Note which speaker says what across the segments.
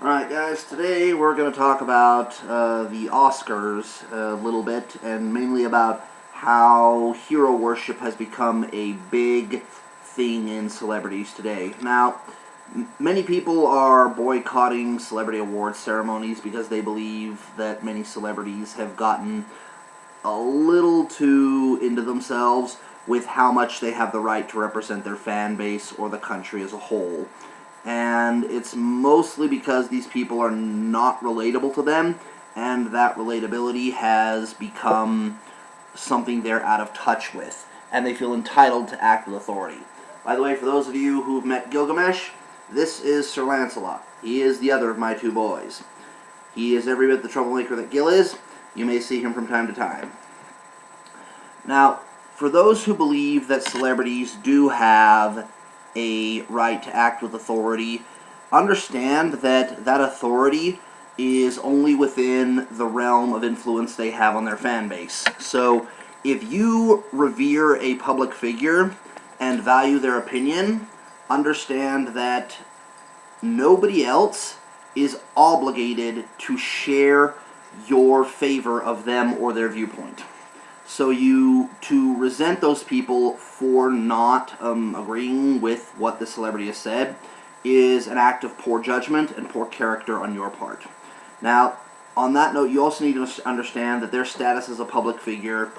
Speaker 1: Alright guys, today we're going to talk about the Oscars a little bit, and mainly about how hero worship has become a big thing in celebrities today. Now, many people are boycotting celebrity awards ceremonies because they believe that many celebrities have gotten a little too into themselves with how much they have the right to represent their fan base or the country as a whole. And it's mostly because these people are not relatable to them, and that relatability has become something they're out of touch with, and they feel entitled to act with authority. By the way, for those of you who've met Gilgamesh, this is Sir Lancelot. He is the other of my two boys. He is every bit the troublemaker that Gil is. You may see him from time to time. Now, for those who believe that celebrities do have a right to act with authority, understand that that authority is only within the realm of influence they have on their fan base. So, if you revere a public figure and value their opinion, understand that nobody else is obligated to share your favor of them or their viewpoint. So to resent those people for not agreeing with what the celebrity has said is an act of poor judgment and poor character on your part. Now, on that note, you also need to understand that their status as a public figure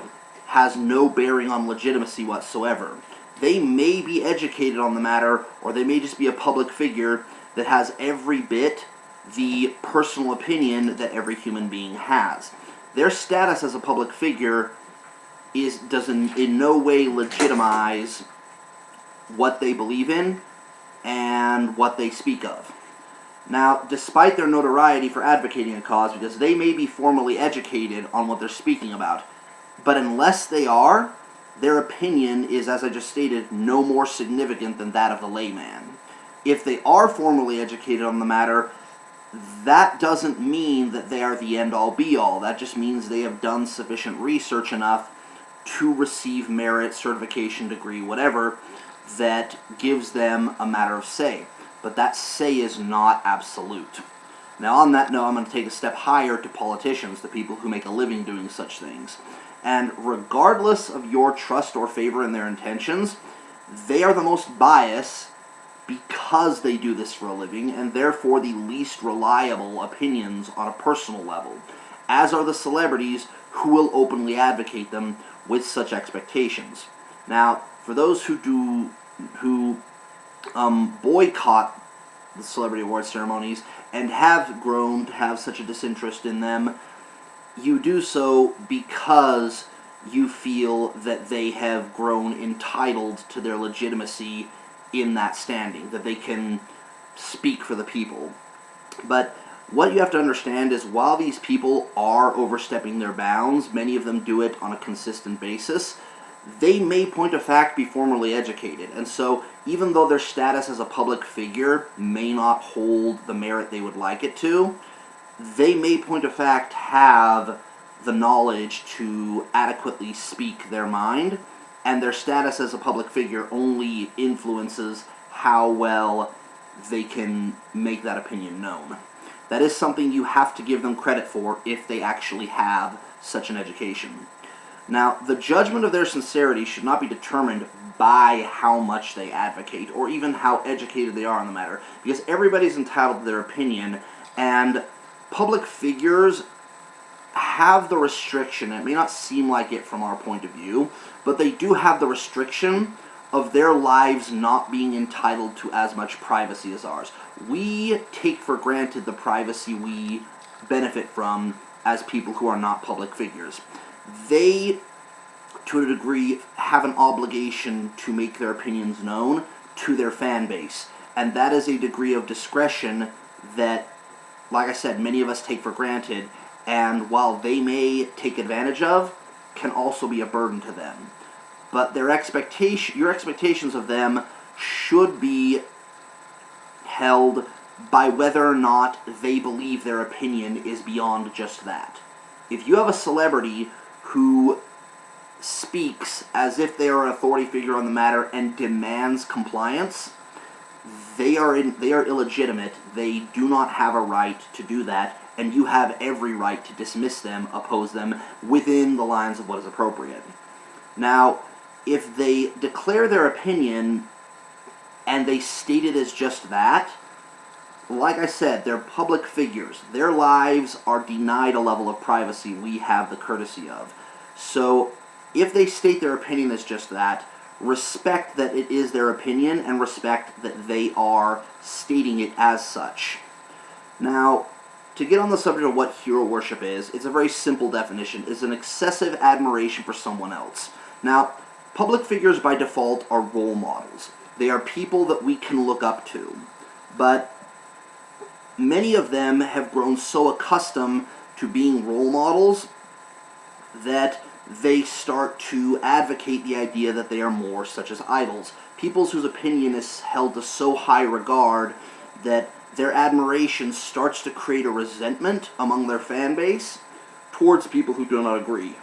Speaker 1: has no bearing on legitimacy whatsoever. They may be educated on the matter, or they may just be a public figure that has every bit the personal opinion that every human being has. Their status as a public figure does in no way legitimize what they believe in and what they speak of. Now, despite their notoriety for advocating a cause, because they may be formally educated on what they're speaking about, but unless they are, their opinion is, as I just stated, no more significant than that of the layman. If they are formally educated on the matter, that doesn't mean that they are the end-all be-all. That just means they have done sufficient research enough to receive merit, certification, degree, whatever, that gives them a matter of say. But that say is not absolute. Now, on that note, I'm going to take a step higher to politicians, the people who make a living doing such things. And regardless of your trust or favor in their intentions, they are the most biased because they do this for a living, and therefore the least reliable opinions on a personal level, as are the celebrities who will openly advocate them with such expectations. Now, for those who boycott the celebrity award ceremonies and have grown to have such a disinterest in them, you do so because you feel that they have grown entitled to their legitimacy in that standing, that they can speak for the people. But what you have to understand is, while these people are overstepping their bounds, many of them do it on a consistent basis, they may point of fact be formally educated. And so, even though their status as a public figure may not hold the merit they would like it to, they may point of fact have the knowledge to adequately speak their mind, and their status as a public figure only influences how well they can make that opinion known. That is something you have to give them credit for if they actually have such an education. Now, the judgment of their sincerity should not be determined by how much they advocate, or even how educated they are on the matter, because everybody's entitled to their opinion, and public figures have the restriction. It may not seem like it from our point of view, but they do have the restriction of their lives not being entitled to as much privacy as ours. We take for granted the privacy we benefit from as people who are not public figures. They, to a degree, have an obligation to make their opinions known to their fan base, and that is a degree of discretion that, like I said, many of us take for granted, and while they may take advantage of, can also be a burden to them. But your expectations of them should be held by whether or not they believe their opinion is beyond just that. If you have a celebrity who speaks as if they are an authority figure on the matter and demands compliance, they are illegitimate. They do not have a right to do that, and you have every right to dismiss them, oppose them, within the lines of what is appropriate. Now, if they declare their opinion and they state it as just that, like I said, they're public figures. Their lives are denied a level of privacy we have the courtesy of. So, if they state their opinion as just that, respect that it is their opinion and respect that they are stating it as such. Now, to get on the subject of what hero worship is, it's a very simple definition. It's an excessive admiration for someone else. Now, public figures by default are role models. They are people that we can look up to. But many of them have grown so accustomed to being role models that they start to advocate the idea that they are more such as idols. People whose opinion is held to so high regard that their admiration starts to create a resentment among their fan base towards people who do not agree.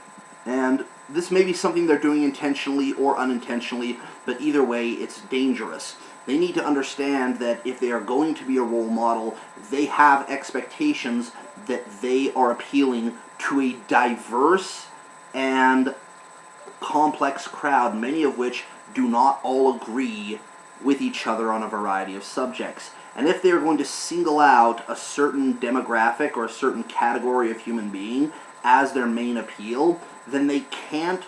Speaker 1: And this may be something they're doing intentionally or unintentionally, but either way, it's dangerous. They need to understand that if they are going to be a role model, they have expectations that they are appealing to a diverse and complex crowd, many of which do not all agree with each other on a variety of subjects. And if they are going to single out a certain demographic or a certain category of human being as their main appeal, then they cannot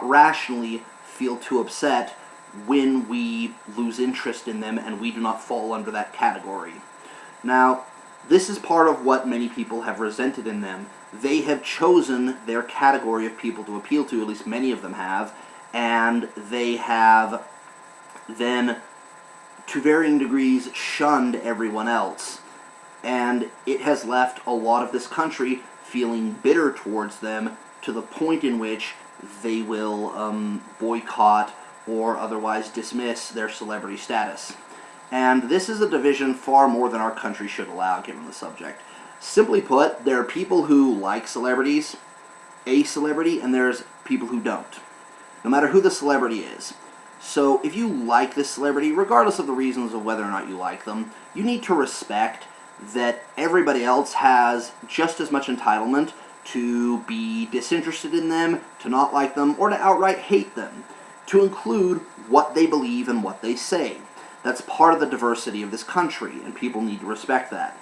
Speaker 1: rationally feel too upset when we lose interest in them and we do not fall under that category. Now, this is part of what many people have resented in them. They have chosen their category of people to appeal to, at least many of them have, and they have then, to varying degrees, shunned everyone else. And it has left a lot of this country feeling bitter towards them to the point in which they will boycott or otherwise dismiss their celebrity status. And this is a division far more than our country should allow, given the subject. Simply put, there are people who like celebrities, a celebrity, and there's people who don't, no matter who the celebrity is. So if you like this celebrity, regardless of the reasons of whether or not you like them, you need to respect that everybody else has just as much entitlement to be disinterested in them, to not like them, or to outright hate them, to include what they believe and what they say. That's part of the diversity of this country, and people need to respect that.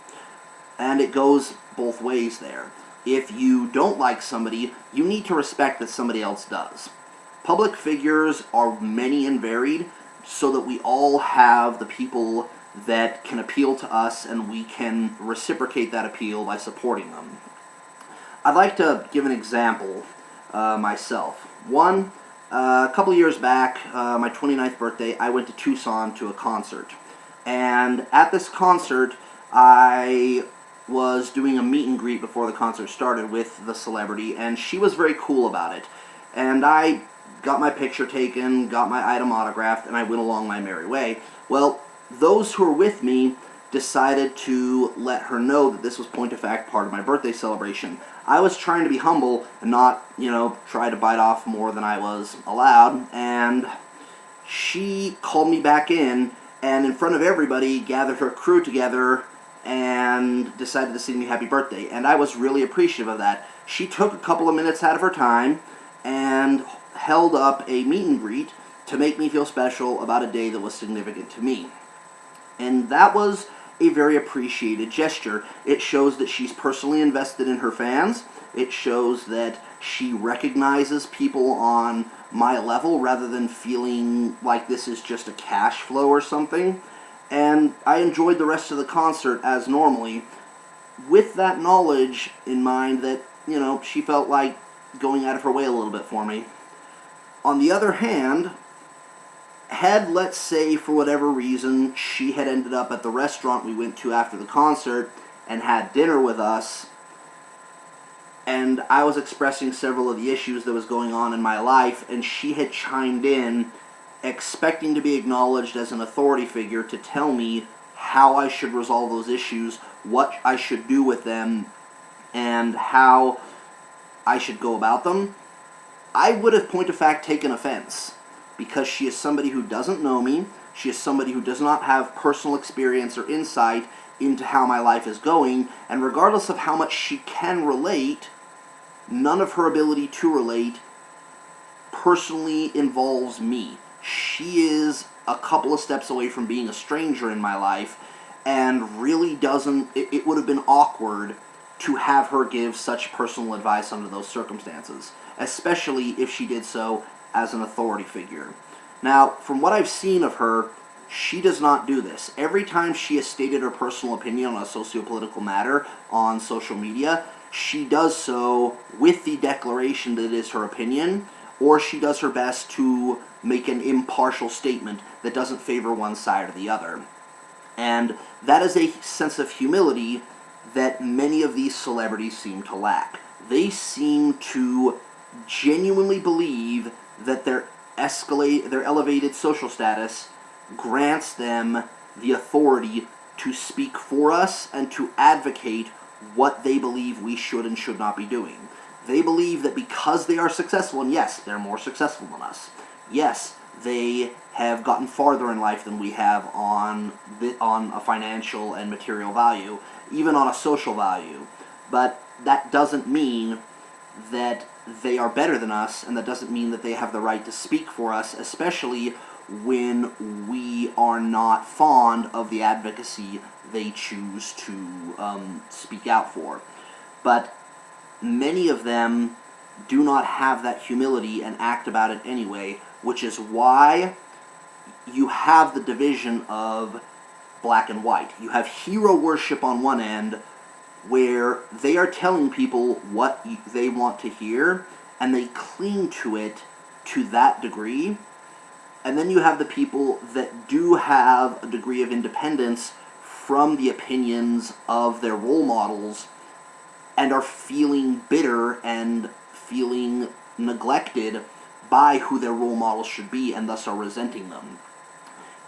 Speaker 1: And it goes both ways there. If you don't like somebody, you need to respect that somebody else does. Public figures are many and varied, so that we all have the people that can appeal to us, and we can reciprocate that appeal by supporting them. I'd like to give an example myself. One, a couple years back, my 29th birthday, I went to Tucson to a concert. And at this concert, I was doing a meet and greet before the concert started with the celebrity, and she was very cool about it. And I got my picture taken, got my item autographed, and I went along my merry way. Well, those who were with me decided to let her know that this was point of fact part of my birthday celebration. I was trying to be humble and not, try to bite off more than I was allowed, and she called me back in front of everybody, gathered her crew together, and decided to sing me happy birthday. And I was really appreciative of that. She took a couple of minutes out of her time and held up a meet and greet to make me feel special about a day that was significant to me. And that was a very appreciated gesture. It shows that she's personally invested in her fans. It shows that she recognizes people on my level rather than feeling like this is just a cash flow or something. And I enjoyed the rest of the concert as normally, with that knowledge in mind that, she felt like going out of her way a little bit for me. On the other hand, had, let's say, for whatever reason, she had ended up at the restaurant we went to after the concert and had dinner with us, and I was expressing several of the issues that was going on in my life, and she had chimed in, expecting to be acknowledged as an authority figure to tell me how I should resolve those issues, what I should do with them, and how I should go about them, I would have point of fact taken offense, because she is somebody who doesn't know me, She is somebody who does not have personal experience or insight into how my life is going, and regardless of how much she can relate, none of her ability to relate personally involves me. She is a couple of steps away from being a stranger in my life, and really doesn't, it would have been awkward to have her give such personal advice under those circumstances, especially if she did so as an authority figure. Now, from what I've seen of her, she does not do this. Every time she has stated her personal opinion on a socio-political matter on social media, she does so with the declaration that it is her opinion, or she does her best to make an impartial statement that doesn't favor one side or the other. And that is a sense of humility that many of these celebrities seem to lack. They seem to genuinely believe that their elevated social status grants them the authority to speak for us and to advocate what they believe we should and should not be doing. They believe that because they are successful, and yes, they're more successful than us. Yes, they have gotten farther in life than we have on a financial and material value, even on a social value. But that doesn't mean that they are better than us, and that doesn't mean that they have the right to speak for us, especially when we are not fond of the advocacy they choose to speak out for. But many of them do not have that humility and act about it anyway, which is why you have the division of black and white. You have hero worship on one end, where they are telling people what they want to hear, and they cling to it to that degree. And then you have the people that do have a degree of independence from the opinions of their role models, and are feeling bitter and feeling neglected by who their role models should be, and thus are resenting them.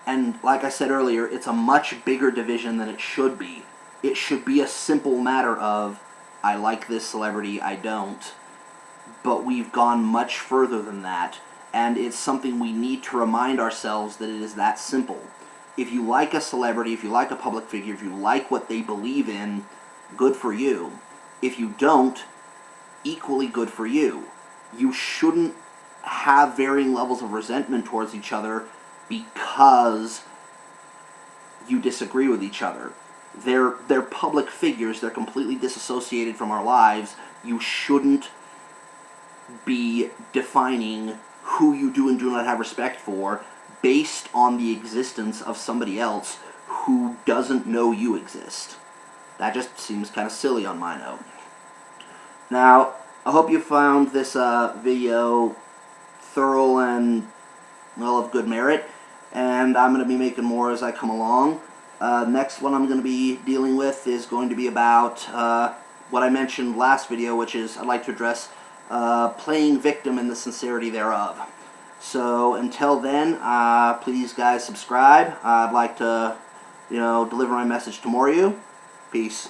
Speaker 1: And like I said earlier, it's a much bigger division than it should be. It should be a simple matter of, I like this celebrity, I don't. But we've gone much further than that, and it's something we need to remind ourselves that it is that simple. If you like a celebrity, if you like a public figure, if you like what they believe in, good for you. If you don't, equally good for you. You shouldn't have varying levels of resentment towards each other because you disagree with each other. They're public figures. They're completely disassociated from our lives. You shouldn't be defining who you do and do not have respect for based on the existence of somebody else who doesn't know you exist. That just seems kind of silly on my note. Now, I hope you found this video thorough and, well, of good merit, and I'm going to be making more as I come along. Next one I'm going to be dealing with is going to be about what I mentioned last video, which is I'd like to address playing victim and the sincerity thereof. So until then, please guys subscribe. I'd like to, deliver my message to more of you. Peace.